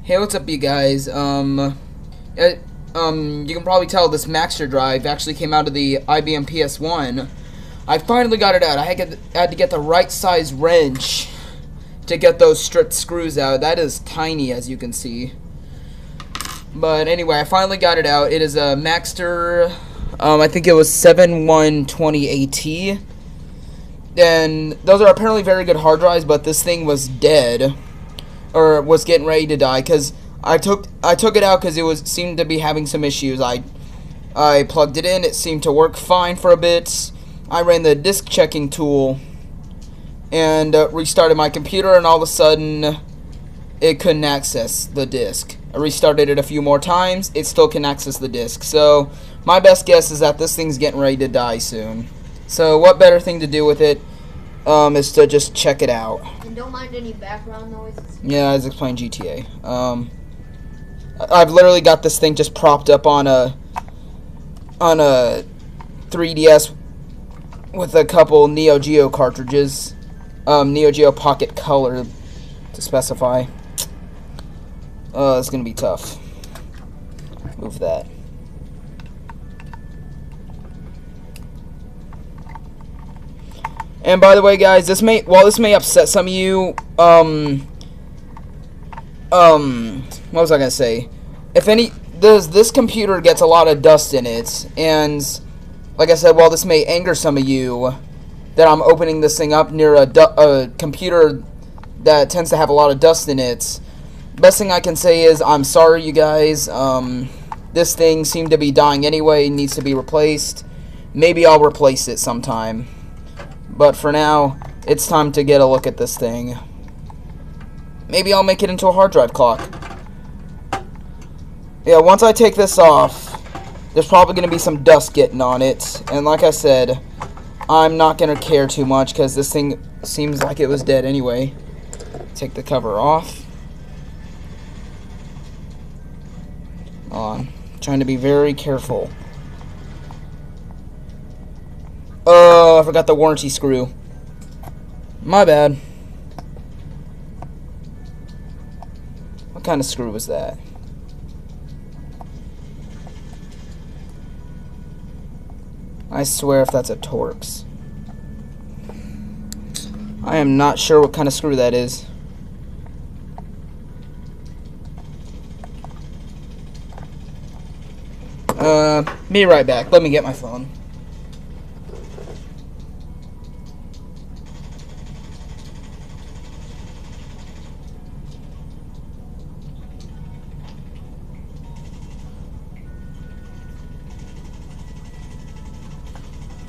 Hey, what's up, you guys? You can probably tell this Maxtor drive actually came out of the IBM PS1. I finally got it out. I had to get the right size wrench to get those stripped screws out. That is tiny, as you can see. But anyway, I finally got it out. It is a Maxtor, I think it was 7120AT. And those are apparently very good hard drives, but this thing was dead. Or was getting ready to die, because I took it out because it seemed to be having some issues. I plugged it in, it seemed to work fine for a bit. I ran the disk checking tool and restarted my computer, and all of a sudden it couldn't access the disk. I restarted it a few more times, it still can access the disk. So my best guess is that this thing's getting ready to die soon. So what better thing to do with it is to just check it out. And don't mind any background noises. Yeah, I was playing GTA. I've literally got this thing just propped up on a 3DS with a couple Neo Geo cartridges, Neo Geo Pocket Color to specify. It's gonna be tough. Move that. And by the way, guys, while this may upset some of you, what was I gonna say? This computer gets a lot of dust in it, and like I said, while this may anger some of you that I'm opening this thing up near a computer that tends to have a lot of dust in it, best thing I can say is I'm sorry, you guys. This thing seemed to be dying anyway, needs to be replaced. Maybe I'll replace it sometime. But for now, it's time to get a look at this thing. Maybe I'll make it into a hard drive clock. Yeah, once I take this off, there's probably going to be some dust getting on it. And like I said, I'm not going to care too much because this thing seems like it was dead anyway. Take the cover off. I'm trying to be very careful. Oh, I forgot the warranty screw. My bad. What kind of screw was that? I swear if that's a Torx. I am not sure what kind of screw that is. Be right back. Let me get my phone.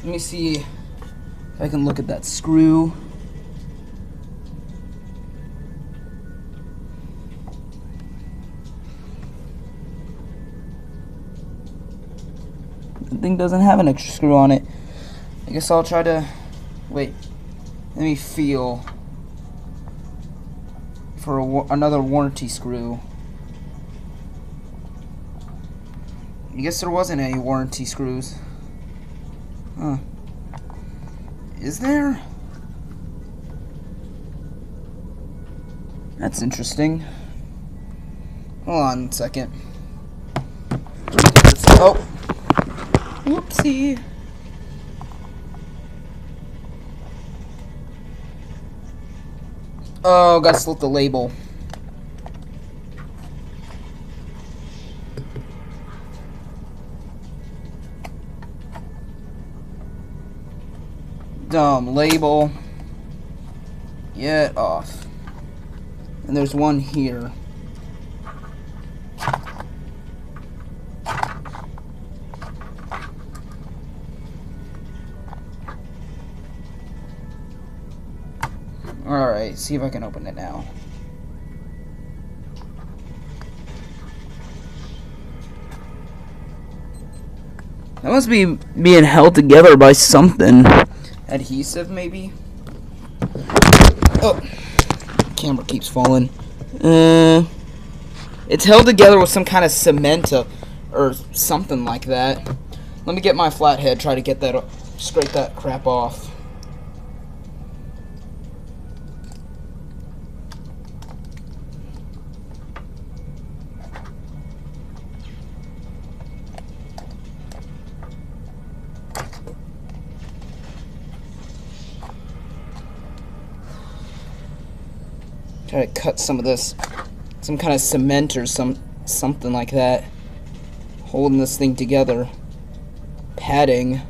Let me see if I can look at that screw. The thing doesn't have an extra screw on it. I guess I'll try to... Wait. Let me feel for another warranty screw. I guess there wasn't any warranty screws. Huh. Is there? That's interesting. Hold on a second. Oh. Whoopsie. Oh, gotta slip the label. Dumb label. Get off. And there's one here. Alright, see if I can open it now. That must be being held together by something. Adhesive, maybe? Oh, camera keeps falling. It's held together with some kind of cement or something like that. Let me get my flathead, try to get that, scrape that crap off. Try to cut some of this, some kind of cement or something like that, holding this thing together. Padding.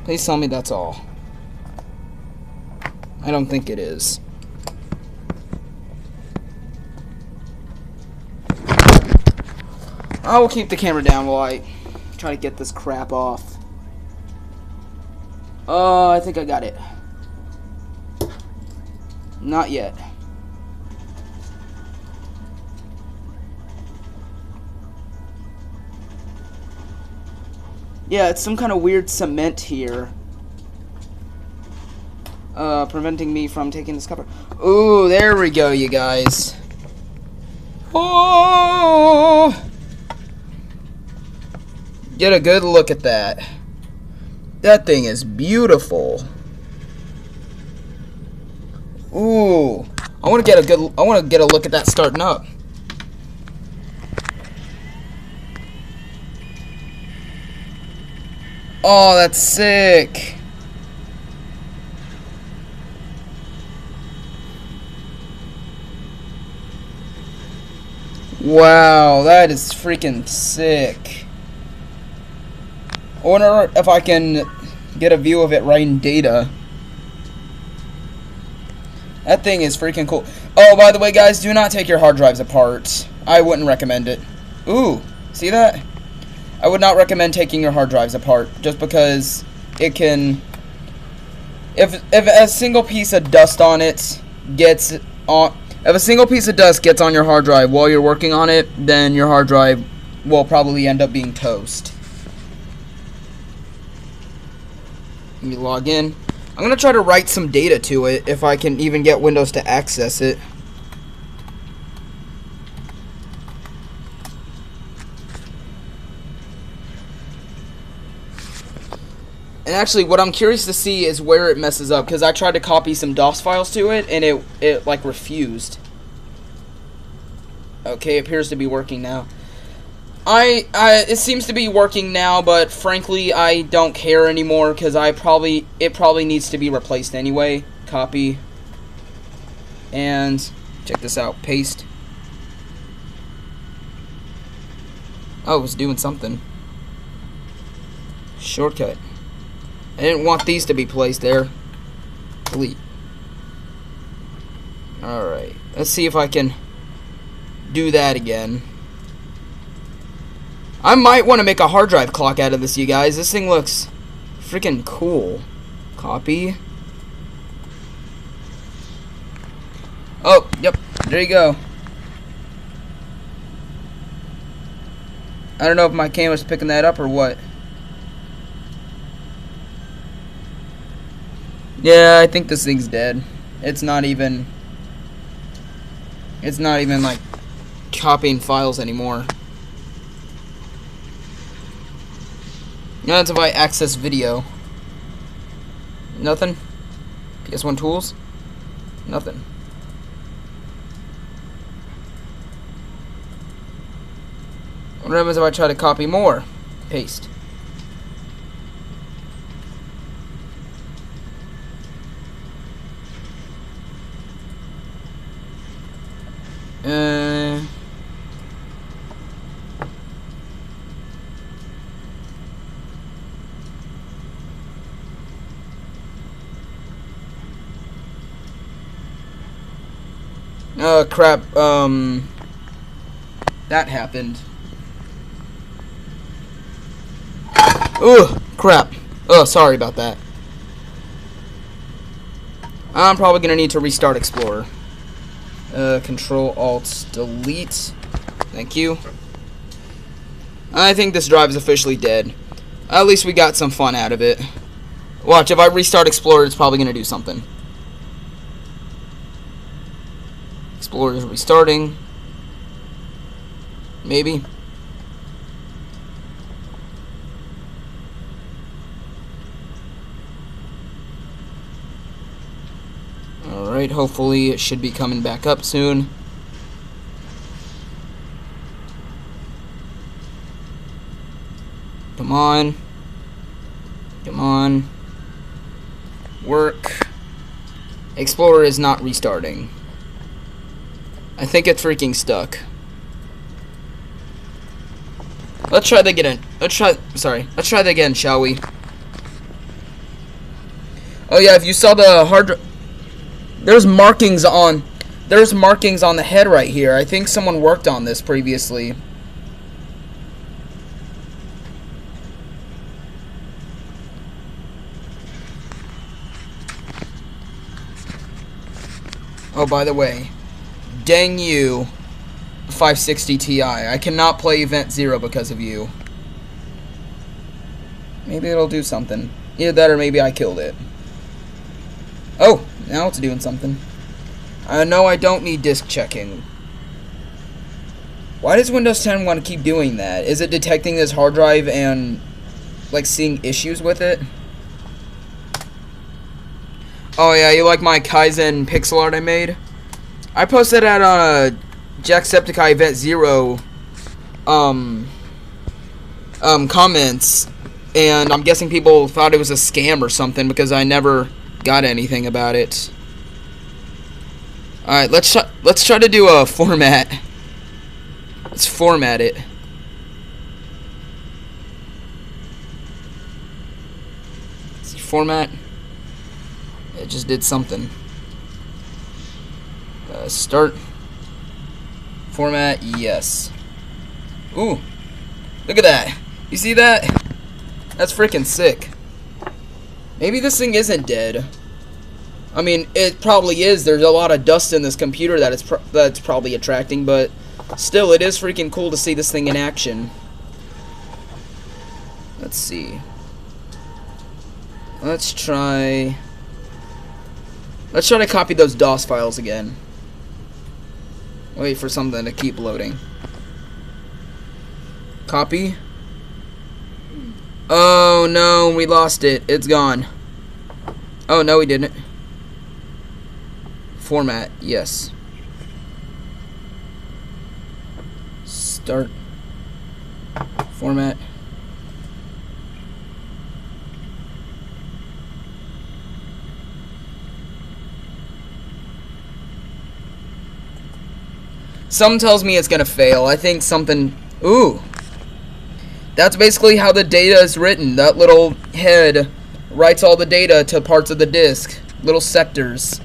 Please tell me that's all. I don't think it is. I will keep the camera down while I try to get this crap off. Oh, I think I got it. Not yet. Yeah, it's some kind of weird cement here. Preventing me from taking this cover. Ooh, there we go, you guys. Oh! Get a good look at that. That thing is beautiful. Ooh, I want to get a look at that starting up. Oh, that's sick. Wow, that is freaking sick. I wonder if I can get a view of it right in data. That thing is freaking cool. Oh, by the way, guys, do not take your hard drives apart. I wouldn't recommend it. Ooh, see that? I would not recommend taking your hard drives apart, just because it can... If a single piece of dust on it gets on... If a single piece of dust gets on your hard drive while you're working on it, then your hard drive will probably end up being toast. Let me log in. I'm going to try to write some data to it, if I can even get Windows to access it. And actually, what I'm curious to see is where it messes up, because I tried to copy some DOS files to it, and it like refused. Okay, it appears to be working now. It seems to be working now, but frankly, I don't care anymore, because it probably needs to be replaced anyway. Copy. And check this out. Paste. Oh, it was doing something. Shortcut. I didn't want these to be placed there. Delete. Alright. Let's see if I can do that again. I might want to make a hard drive clock out of this, you guys. This thing looks freaking cool. Copy. Oh, yep. There you go. I don't know if my camera's picking that up or what. Yeah, I think this thing's dead. It's not even like copying files anymore. Now that's if I access video. Nothing. PS1 tools. Nothing. What happens if I try to copy more? Paste. Oh crap, that happened. Ugh, crap. Oh, sorry about that. I'm probably gonna need to restart Explorer. Control-Alt-Delete. Thank you. I think this drive is officially dead. At least we got some fun out of it. Watch, if I restart Explorer, it's probably gonna do something. Explorer is restarting. Maybe. Alright, hopefully it should be coming back up soon. Come on. Come on. Work. Explorer is not restarting. I think it's freaking stuck. Let's try that again. Let's try that again, shall we? Oh yeah, if you saw the hard drive, there's markings on the head right here. I think someone worked on this previously. Oh, by the way, dang you, 560 Ti. I cannot play Event Zero because of you. Maybe it'll do something. Either that or maybe I killed it. Oh, now it's doing something. No, I don't need disk checking. Why does Windows 10 want to keep doing that? Is it detecting this hard drive and, like, seeing issues with it? Oh yeah, you like my Kaizen pixel art I made? I posted that on Jacksepticeye Event Zero comments, and I'm guessing people thought it was a scam or something because I never got anything about it. All right, let's try to do a format. Let's format it. Let's see, format. It just did something. Start. Format, yes. Ooh, look at that. You see that? That's freaking sick. Maybe this thing isn't dead. I mean, it probably is. There's a lot of dust in this computer that's probably attracting, but still, it is freaking cool to see this thing in action. Let's see. Let's try to copy those DOS files again. Wait for something to keep loading. Copy. Oh no, we lost it. It's gone. Oh no, we didn't. Format, yes. Start. Format. Something tells me it's gonna fail. I think something... Ooh. That's basically how the data is written. That little head writes all the data to parts of the disk. Little sectors.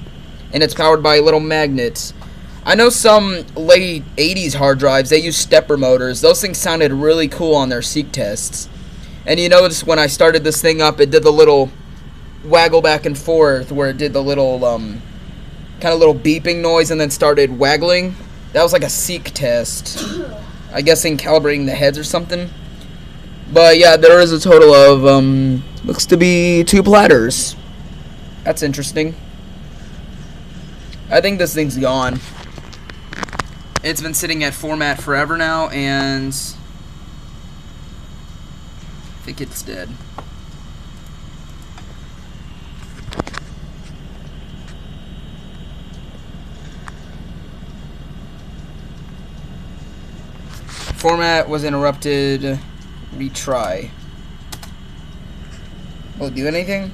And it's powered by little magnets. I know some late 80s hard drives, they use stepper motors. Those things sounded really cool on their seek tests. And you notice when I started this thing up, it did the little waggle back and forth where it did the little kind of little beeping noise and then started waggling. That was like a seek test. I guess in calibrating the heads or something. But yeah, there is a total of looks to be 2 platters. That's interesting. I think this thing's gone. It's been sitting at format forever now, and I think it's dead. Format was interrupted. Retry. Will it do anything?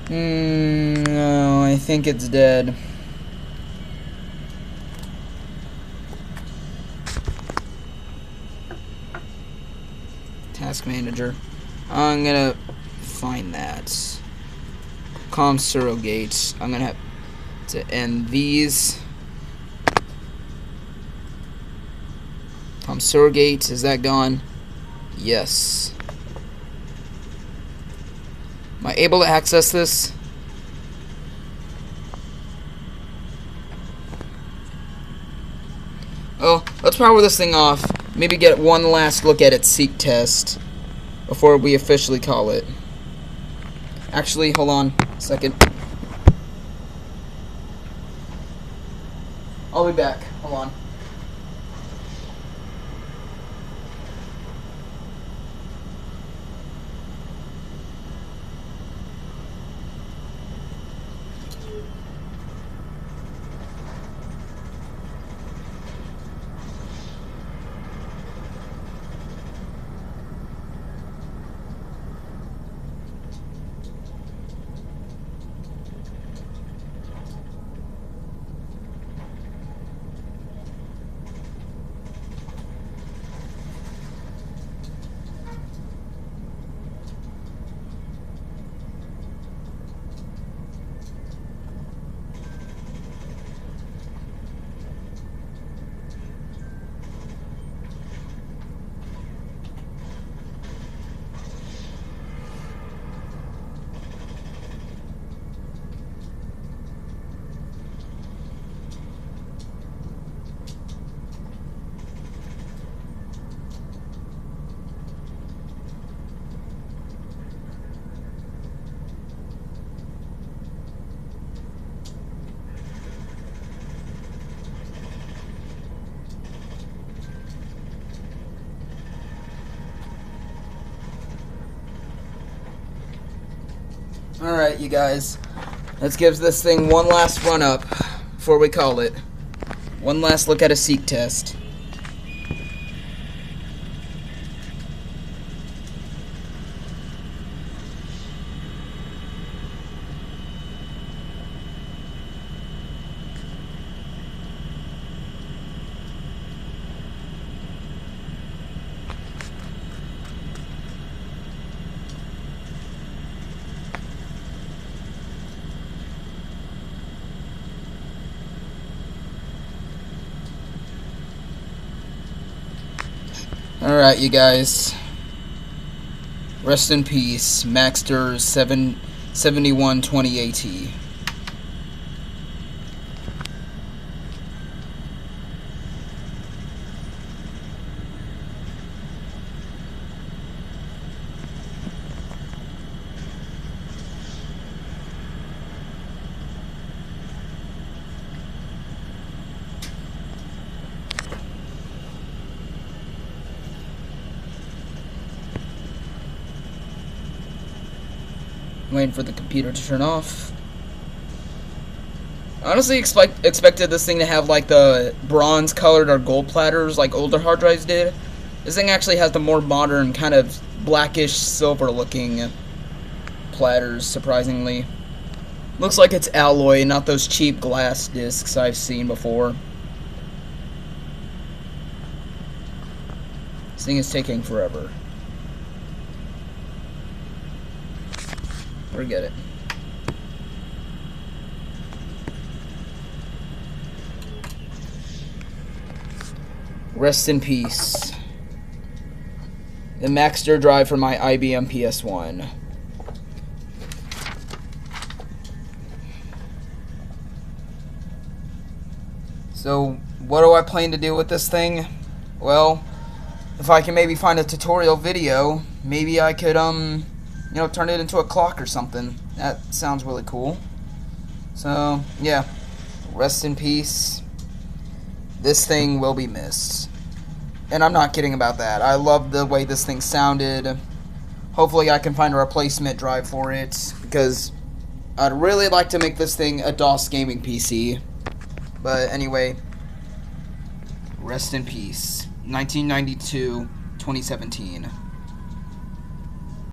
No, I think it's dead. Task manager. I'm gonna find that. Com surrogates. I'm gonna have to end these. Com surrogates. Is that gone? Yes. Am I able to access this? Oh, let's power this thing off. Maybe get one last look at its seek test before we officially call it. Actually, hold on a second. I'll be back. Hold on. Alright, you guys. Let's give this thing one last run up before we call it. One last look at a seek test. Alright, you guys. Rest in peace, Maxtor 7120 AT. Waiting for the computer to turn off. I honestly expected this thing to have like the bronze colored or gold platters like older hard drives did. This thing actually has the more modern kind of blackish silver looking platters, surprisingly. Looks like it's alloy, not those cheap glass discs I've seen before. This thing is taking forever. Forget it. Rest in peace. The Maxtor drive for my IBM PS1. So, what do I plan to do with this thing? Well, if I can maybe find a tutorial video, maybe I could, you know, turn it into a clock or something. That sounds really cool. So, yeah. Rest in peace. This thing will be missed. And I'm not kidding about that. I love the way this thing sounded. Hopefully I can find a replacement drive for it, because I'd really like to make this thing a DOS gaming PC. But anyway, rest in peace. 1992, 2017.